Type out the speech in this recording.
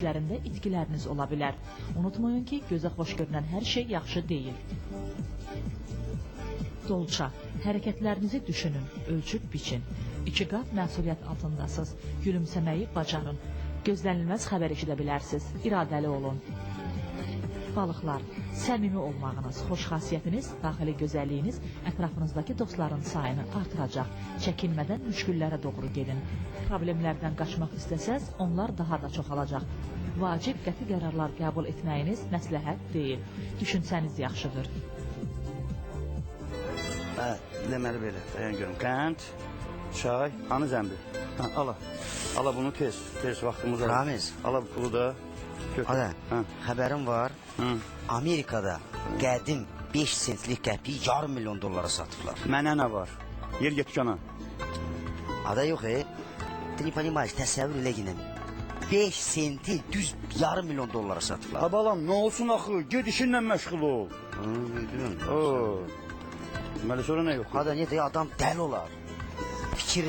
Lərində itkiləriniz ola bilər. Unutmayın ki, gözə xoş görünən hər şey yaxşı deyil. Dolça, hərəkətlərinizi düşünün, ölçüb biçin. 2 qat məsuliyyət altındasınız. Gülümsəməyi bacarın. Gözlənilməz xəbər eşidə bilərsiniz. İradəli olun. Balıqlar, səmimi olmağınız, xoş xasiyyətiniz, daxili gözəlliyiniz ətrafınızdakı dostların sayını artıracaq. Çəkinmədən müşküllərə doğru gedin. Problemlərdən qaçmaq istəsəz, onlar daha da çoxalacaq. Vacib qəti qərarlar qəbul etməyiniz məsləhət deyil. Düşünsəniz yaxşıdır. Deməli belə, dayan görüm. Qənd, çay, hanı zəmbil? Ala. Ala bunu tez vaxtımız var. Ramiz. Ala bu pulu da. Ada, xəbərim var. Amerikada qədim 5 sentlik qəpiyi yarım milyon dollara satıblar. Mənə nə var? Yer get dükkana. Ada yox, Ты не понимаешь, təsəvvür elə yine. 5 senti düz yarım milyon dollara satıblar. Ha balam, nə olsun axı? Ged işinlə məşğul ol. Deməli sonra nə yox? Ada, ne de adam dəli olar. Fikirlə